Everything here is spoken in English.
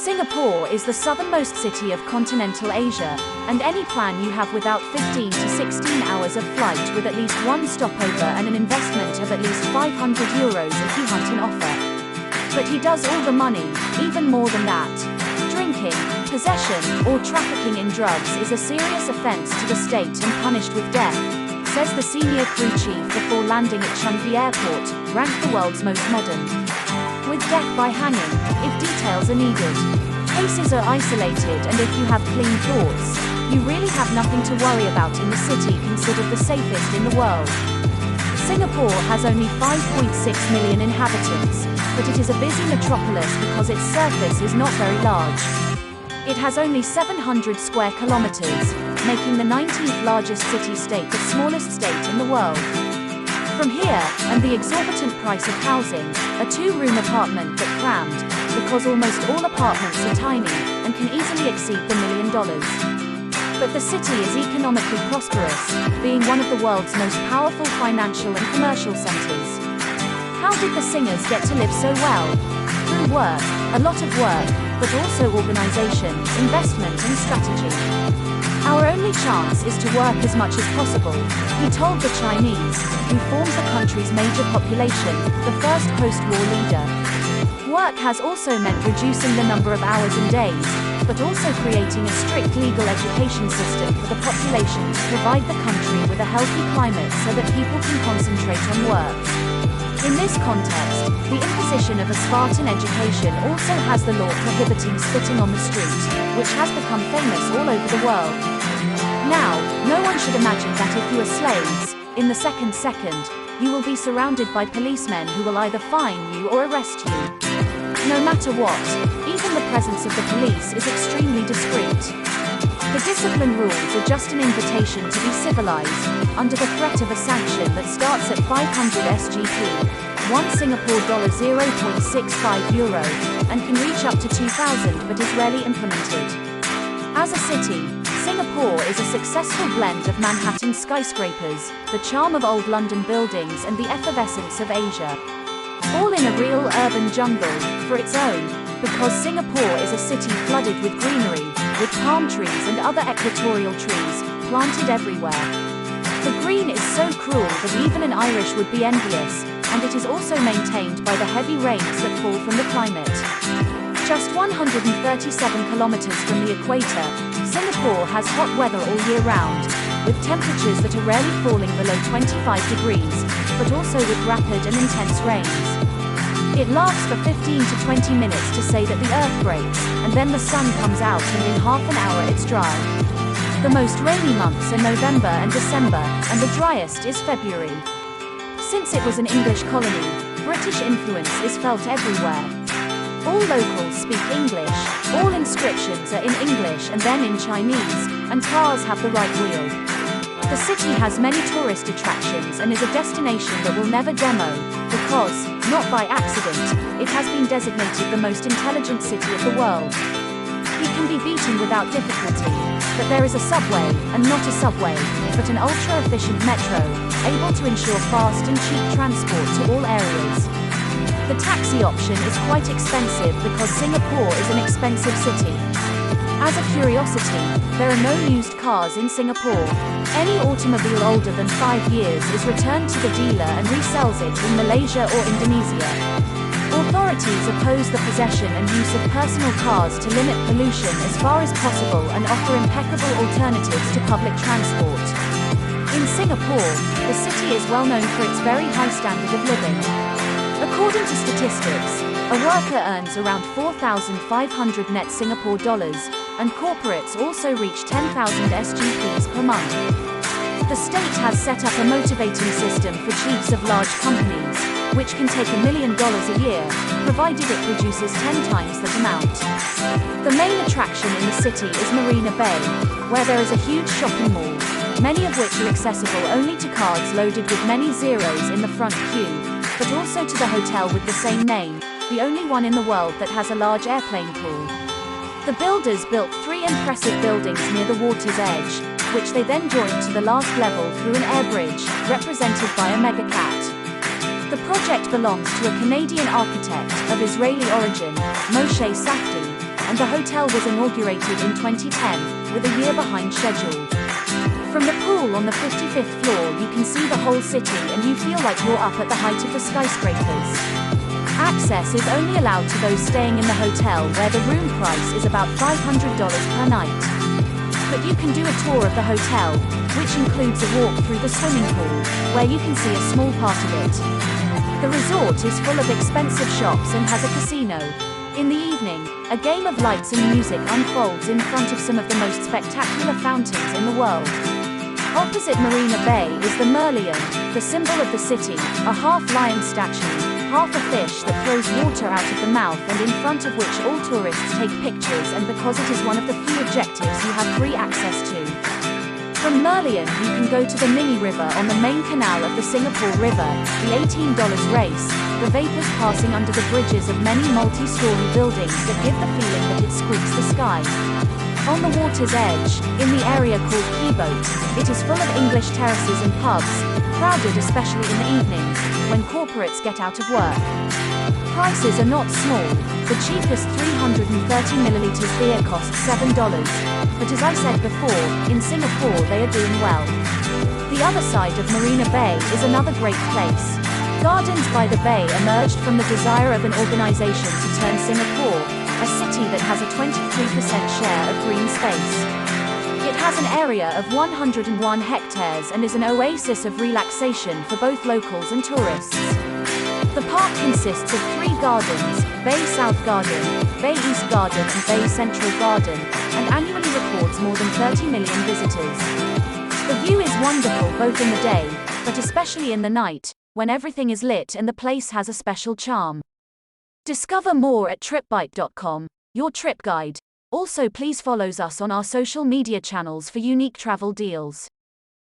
Singapore is the southernmost city of Continental Asia, and any plan you have without 15 to 16 hours of flight with at least one stopover and an investment of at least €500 if you hunt an offer. But he does all the money, even more than that. Drinking, possession, or trafficking in drugs is a serious offense to the state and punished with death, says the senior crew chief before landing at Changi Airport, ranked the world's most modern. With death by hanging, if details are needed. Cases are isolated, and if you have clean thoughts, you really have nothing to worry about in the city considered the safest in the world. Singapore has only 5.6 million inhabitants, but it is a busy metropolis because its surface is not very large. It has only 700 square kilometers, making the 19th largest city-state, the smallest state in the world. From here, and the exorbitant price of housing, a two-room apartment but crammed, because almost all apartments are tiny, and can easily exceed the $1 million. But the city is economically prosperous, being one of the world's most powerful financial and commercial centers. How did the singers get to live so well? Through work, a lot of work, but also organization, investment and strategy. Our only chance is to work as much as possible, he told the Chinese, who formed the country's major population, the first post-war leader. Work has also meant reducing the number of hours and days, but also creating a strict legal education system for the population to provide the country with a healthy climate so that people can concentrate on work. In this context, the imposition of a Spartan education also has the law prohibiting spitting on the street, which has become famous all over the world. Now, no one should imagine that if you are slaves, in the second, you will be surrounded by policemen who will either fine you or arrest you. No matter what, even the presence of the police is extremely discreet. The discipline rules are just an invitation to be civilized, under the threat of a sanction that starts at 500 SGP, $1 Singapore €0.65, and can reach up to 2,000 but is rarely implemented. As a city, Singapore is a successful blend of Manhattan skyscrapers, the charm of old London buildings and the effervescence of Asia. All in a real urban jungle, for its own, because Singapore is a city flooded with greenery, with palm trees and other equatorial trees, planted everywhere. The green is so cruel that even an Irish would be envious, and it is also maintained by the heavy rains that fall from the climate. Just 137 kilometers from the equator, Singapore has hot weather all year round, with temperatures that are rarely falling below 25 degrees, but also with rapid and intense rains. It lasts for 15 to 20 minutes to say that the earth breaks, and then the sun comes out and in half an hour it's dry. The most rainy months are November and December, and the driest is February. Since it was an English colony, British influence is felt everywhere. All locals speak English, all inscriptions are in English and then in Chinese, and cars have the right wheel. The city has many tourist attractions and is a destination that will never demo, because, not by accident, it has been designated the most intelligent city of the world. You can be beaten without difficulty, but there is a subway, and not a subway, but an ultra-efficient metro, able to ensure fast and cheap transport to all areas. The taxi option is quite expensive because Singapore is an expensive city. As a curiosity, there are no used cars in Singapore. Any automobile older than 5 years is returned to the dealer and resells it in Malaysia or Indonesia. Authorities oppose the possession and use of personal cars to limit pollution as far as possible and offer impeccable alternatives to public transport. In Singapore, the city is well known for its very high standard of living. According to statistics, a worker earns around 4,500 net Singapore dollars, and corporates also reach 10,000 SGPs per month. The state has set up a motivating system for chiefs of large companies, which can take $1 million a year, provided it produces 10 times that amount. The main attraction in the city is Marina Bay, where there is a huge shopping mall, many of which are accessible only to cards loaded with many zeros in the front queue, but also to the hotel with the same name, the only one in the world that has a large airplane pool. The builders built 3 impressive buildings near the water's edge, which they then joined to the last level through an air bridge, represented by a megacat. The project belongs to a Canadian architect of Israeli origin, Moshe Safdie, and the hotel was inaugurated in 2010, with a year behind schedule. From the pool on the 55th floor you can see the whole city and you feel like you're up at the height of the skyscrapers. Access is only allowed to those staying in the hotel, where the room price is about $500 per night. But you can do a tour of the hotel, which includes a walk through the swimming pool, where you can see a small part of it. The resort is full of expensive shops and has a casino. In the evening, a game of lights and music unfolds in front of some of the most spectacular fountains in the world. Opposite Marina Bay is the Merlion, the symbol of the city, a half-lion statue, half a fish that throws water out of the mouth and in front of which all tourists take pictures, and because it is one of the few objectives you have free access to. From Merlion you can go to the mini river on the main canal of the Singapore River, the $18 race, the vapors passing under the bridges of many multi-story buildings that give the feeling that it squeaks the sky. On the water's edge, in the area called Quayboat, it is full of English terraces and pubs, crowded especially in the evenings, when corporates get out of work. Prices are not small. The cheapest 330ml beer costs $7, but as I said before, in Singapore they are doing well. The other side of Marina Bay is another great place. Gardens by the Bay emerged from the desire of an organization to turn Singapore, a city that has a 23% share of green space. It has an area of 101 hectares and is an oasis of relaxation for both locals and tourists. The park consists of 3 gardens, Bay South Garden, Bay East Garden and Bay Central Garden, and annually records more than 30 million visitors. The view is wonderful both in the day, but especially in the night, when everything is lit and the place has a special charm. Discover more at tripbite.com, your trip guide. Also please follow us on our social media channels for unique travel deals.